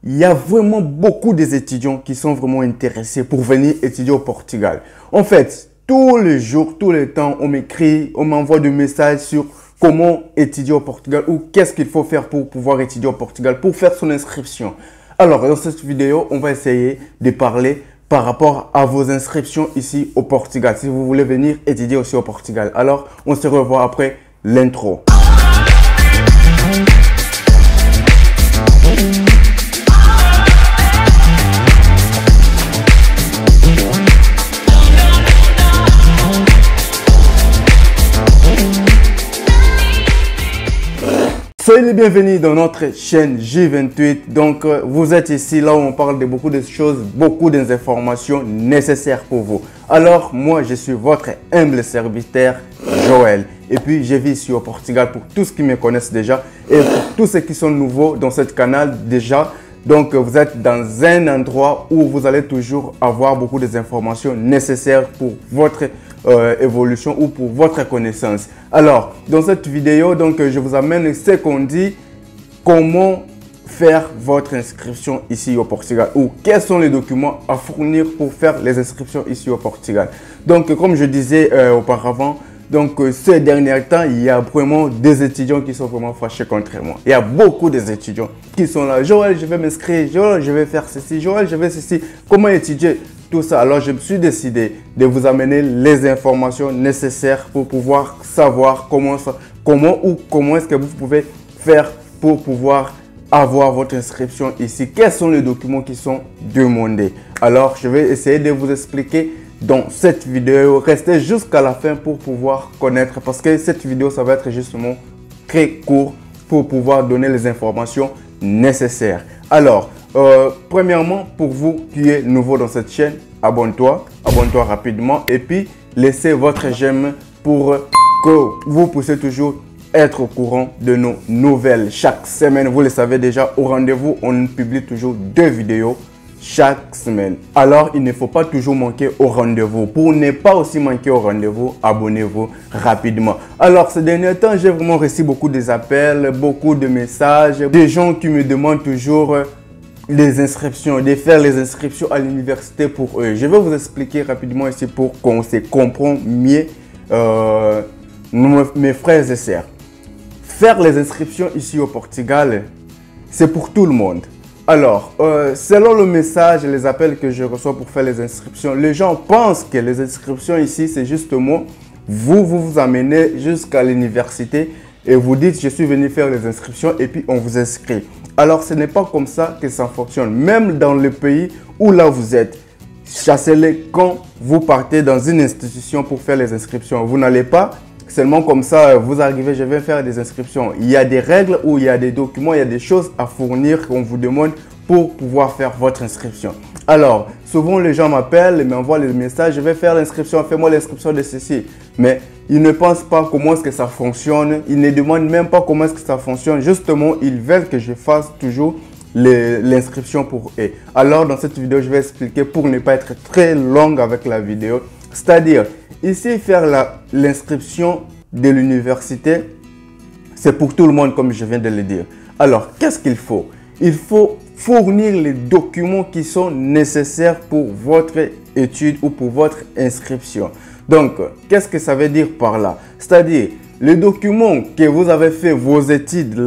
il y a vraiment beaucoup d'étudiants qui sont vraiment intéressés pour venir étudier au Portugal. En fait, tous les jours, tout le temps, on m'écrit, on m'envoie des messages sur comment étudier au Portugal ou qu'est-ce qu'il faut faire pour pouvoir étudier au Portugal, pour faire son inscription. Alors, dans cette vidéo, on va essayer de parler par rapport à vos inscriptions ici au Portugal, si vous voulez venir étudier aussi au Portugal. Alors, on se revoit après l'intro. Soyez les bienvenus dans notre chaîne J28. Donc, vous êtes ici, là où on parle de beaucoup de choses, beaucoup d'informations nécessaires pour vous. Alors, moi, je suis votre humble serviteur, Joël. Et puis, je vis ici au Portugal pour tous ceux qui me connaissent déjà et pour tous ceux qui sont nouveaux dans ce canal déjà. Donc, vous êtes dans un endroit où vous allez toujours avoir beaucoup d'informations nécessaires pour votre évolution ou pour votre connaissance. Alors, dans cette vidéo, donc, je vous amène ce qu'on dit, comment faire votre inscription ici au Portugal ou quels sont les documents à fournir pour faire les inscriptions ici au Portugal. Donc, comme je disais auparavant, donc, ces derniers temps, il y a vraiment des étudiants qui sont vraiment fâchés contre moi. Il y a beaucoup d'étudiants qui sont là. Joël, je vais m'inscrire. Joël, je vais faire ceci. Joël, je vais ceci. Comment étudier tout ça? Alors, je me suis décidé de vous amener les informations nécessaires pour pouvoir savoir comment est-ce que vous pouvez faire pour pouvoir avoir votre inscription ici. Quels sont les documents qui sont demandés? Alors, je vais essayer de vous expliquer dans cette vidéo. Restez jusqu'à la fin pour pouvoir connaître, parce que cette vidéo, ça va être justement très court pour pouvoir donner les informations nécessaires. Alors, premièrement, pour vous qui êtes nouveau dans cette chaîne, abonne-toi rapidement et puis laissez votre j'aime pour que vous puissiez toujours être au courant de nos nouvelles. Chaque semaine, vous le savez déjà, au rendez-vous, on publie toujours 2 vidéos chaque semaine. Alors, il ne faut pas toujours manquer au rendez-vous. Pour ne pas aussi manquer au rendez-vous, abonnez-vous rapidement. Alors, ces derniers temps, j'ai vraiment reçu beaucoup d'appels, beaucoup de messages, des gens qui me demandent toujours les inscriptions, de faire les inscriptions à l'université pour eux. Je vais vous expliquer rapidement ici pour qu'on se comprenne mieux, mes frères et sœurs. Faire les inscriptions ici au Portugal, c'est pour tout le monde. Alors, selon le message et les appels que je reçois pour faire les inscriptions, les gens pensent que les inscriptions ici, c'est justement vous amenez jusqu'à l'université et vous dites, je suis venu faire les inscriptions et puis on vous inscrit. Alors, ce n'est pas comme ça que ça fonctionne. Même dans le pays où là vous êtes, chassez-les quand vous partez dans une institution pour faire les inscriptions. Vous n'allez pas seulement comme ça, vous arrivez, je vais faire des inscriptions. Il y a des règles ou il y a des documents, il y a des choses à fournir qu'on vous demande pour pouvoir faire votre inscription. Alors, souvent les gens m'appellent et m'envoient les messages, je vais faire l'inscription, fais-moi l'inscription de ceci. Mais ils ne pensent pas comment est-ce que ça fonctionne, ils ne demandent même pas comment est-ce que ça fonctionne. Justement, ils veulent que je fasse toujours l'inscription pour eux. Alors, dans cette vidéo, je vais expliquer pour ne pas être très longue avec la vidéo. C'est-à-dire, ici, faire l'inscription de l'université, c'est pour tout le monde, comme je viens de le dire. Alors, qu'est-ce qu'il faut? Il faut fournir les documents qui sont nécessaires pour votre étude ou pour votre inscription. Donc, qu'est-ce que ça veut dire par là? C'est-à-dire, les documents que vous avez fait vos études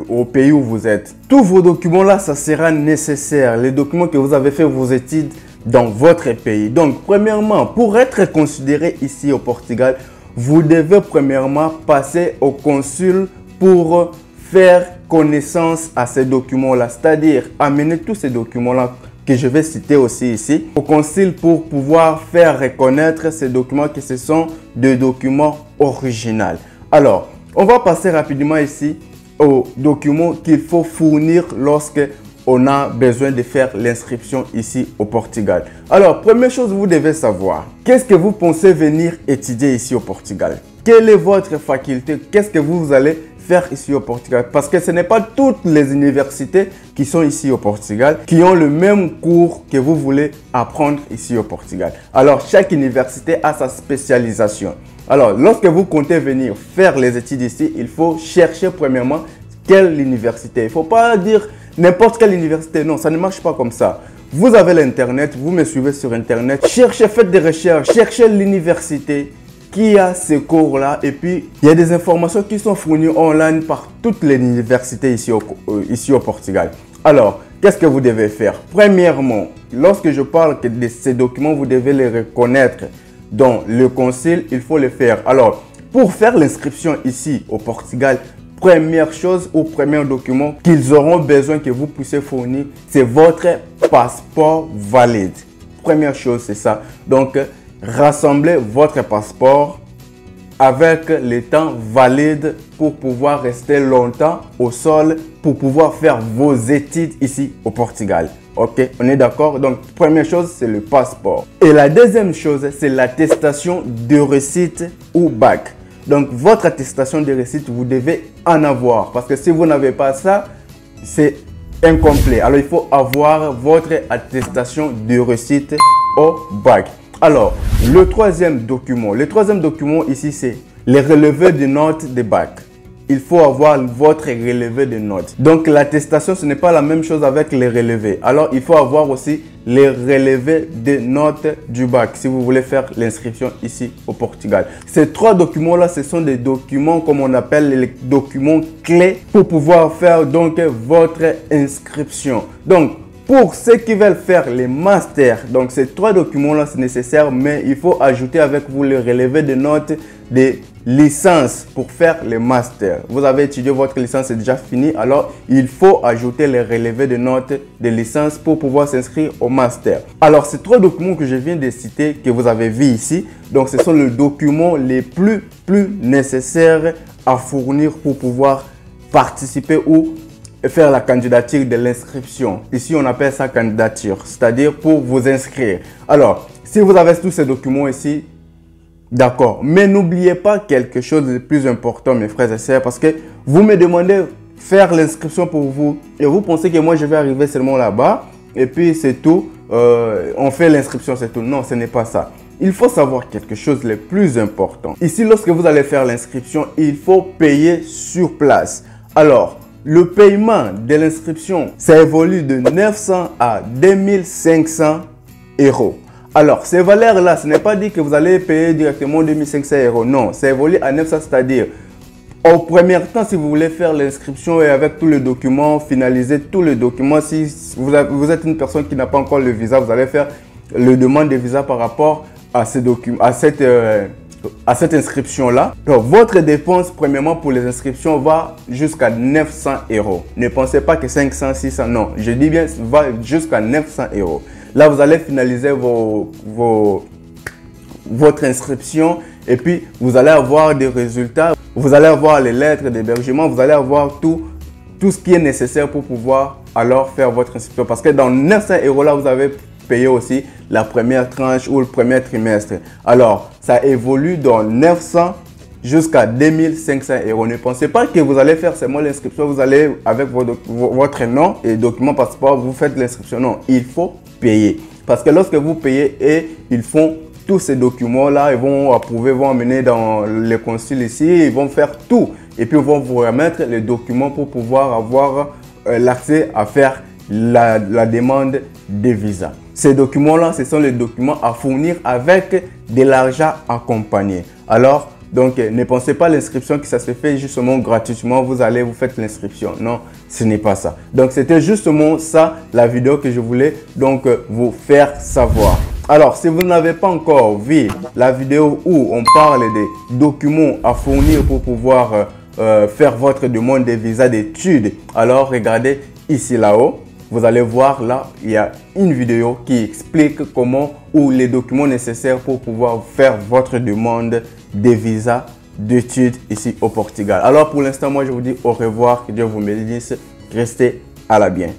au pays où vous êtes, tous vos documents là, ça sera nécessaire. Les documents que vous avez fait vos études dans votre pays. Donc, premièrement, pour être considéré ici au Portugal, vous devez premièrement passer au consul pour faire connaissance à ces documents-là. C'est-à-dire, amener tous ces documents-là que je vais citer aussi ici au consul pour pouvoir faire reconnaître ces documents que ce sont des documents originaux. Alors, on va passer rapidement ici aux documents qu'il faut fournir lorsque on a besoin de faire l'inscription ici au Portugal. Alors, première chose, vous devez savoir, qu'est-ce que vous pensez venir étudier ici au Portugal? Quelle est votre faculté? Qu'est-ce que vous allez faire ici au Portugal? Parce que ce n'est pas toutes les universités qui sont ici au Portugal qui ont le même cours que vous voulez apprendre ici au Portugal. Alors, chaque université a sa spécialisation. Alors, lorsque vous comptez venir faire les études ici, il faut chercher premièrement quelle université. Il ne faut pas dire n'importe quelle université. Non, ça ne marche pas comme ça. Vous avez l'Internet, vous me suivez sur Internet. Cherchez, faites des recherches, cherchez l'université qui a ces cours-là. Et puis, il y a des informations qui sont fournies online par toutes les universités ici au Portugal. Alors, qu'est-ce que vous devez faire? Premièrement, lorsque je parle de ces documents, vous devez les reconnaître dans le concile, il faut les faire. Alors, pour faire l'inscription ici au Portugal, première chose ou premier document qu'ils auront besoin que vous puissiez fournir, c'est votre passeport valide. Première chose, c'est ça. Donc, rassemblez votre passeport avec les temps valides pour pouvoir rester longtemps au sol, pour pouvoir faire vos études ici au Portugal. Ok, on est d'accord? Donc, première chose, c'est le passeport. Et la deuxième chose, c'est l'attestation de réussite ou bac. Donc, votre attestation de réussite, vous devez en avoir. Parce que si vous n'avez pas ça, c'est incomplet. Alors, il faut avoir votre attestation de réussite au bac. Alors, le troisième document ici, c'est les relevés de notes de bac. Il faut avoir votre relevé de notes. Donc, l'attestation, ce n'est pas la même chose avec les relevés. Alors, il faut avoir aussi les relevés de notes du bac si vous voulez faire l'inscription ici au Portugal. Ces trois documents-là, ce sont des documents comme on appelle les documents clés pour pouvoir faire donc votre inscription. Donc, pour ceux qui veulent faire les masters, donc ces trois documents-là, c'est nécessaire, mais il faut ajouter avec vous le relevé de notes des licences pour faire les masters. Vous avez étudié votre licence, c'est déjà fini, alors il faut ajouter les relevés de notes de licence pour pouvoir s'inscrire au master. Alors, ces trois documents que je viens de citer, que vous avez vu ici, donc ce sont les documents les plus nécessaires à fournir pour pouvoir participer ou faire la candidature de l'inscription. Ici, on appelle ça candidature, c'est-à-dire pour vous inscrire. Alors, si vous avez tous ces documents ici, d'accord. Mais n'oubliez pas quelque chose de plus important, mes frères et sœurs, parce que vous me demandez faire l'inscription pour vous et vous pensez que moi, je vais arriver seulement là-bas et puis c'est tout. On fait l'inscription, c'est tout. Non, ce n'est pas ça. Il faut savoir quelque chose de plus important. Ici, lorsque vous allez faire l'inscription, il faut payer sur place. Alors, le paiement de l'inscription, ça évolue de 900 à 2500 euros. Alors, ces valeurs-là, ce n'est pas dit que vous allez payer directement 2500 euros. Non, ça évolue à 900, c'est-à-dire, au premier temps, si vous voulez faire l'inscription et avec tous les documents, finaliser tous les documents, si vous êtes une personne qui n'a pas encore le visa, vous allez faire le demande de visa par rapport à ces documents, à cette inscription-là. Donc, votre dépense, premièrement, pour les inscriptions, va jusqu'à 900 euros. Ne pensez pas que 500, 600, non. Je dis bien, va jusqu'à 900 euros. Là, vous allez finaliser votre inscription et puis vous allez avoir des résultats. Vous allez avoir les lettres d'hébergement. Vous allez avoir tout ce qui est nécessaire pour pouvoir alors faire votre inscription. Parce que dans 900 euros, là, vous avez payé aussi la première tranche ou le premier trimestre. Alors, ça évolue dans 900 jusqu'à 2500 euros. Ne pensez pas que vous allez faire seulement l'inscription. Vous allez avec votre nom et document passeport, vous faites l'inscription. Non, il faut payer. Parce que lorsque vous payez et ils font tous ces documents-là, ils vont approuver, vont emmener dans les consuls ici, ils vont faire tout. Et puis, ils vont vous remettre les documents pour pouvoir avoir l'accès à faire la demande de visa. Ces documents-là, ce sont les documents à fournir avec de l'argent accompagné. Alors, donc, ne pensez pas l'inscription que ça se fait justement gratuitement. Vous allez, vous faites l'inscription. Non, ce n'est pas ça. Donc, c'était justement ça, la vidéo que je voulais donc vous faire savoir. Alors, si vous n'avez pas encore vu la vidéo où on parle des documents à fournir pour pouvoir faire votre demande de visa d'études, alors regardez ici là-haut. Vous allez voir là, il y a une vidéo qui explique comment ou les documents nécessaires pour pouvoir faire votre demande de visa d'études ici au Portugal. Alors pour l'instant, moi je vous dis au revoir, que Dieu vous bénisse, restez à la bien.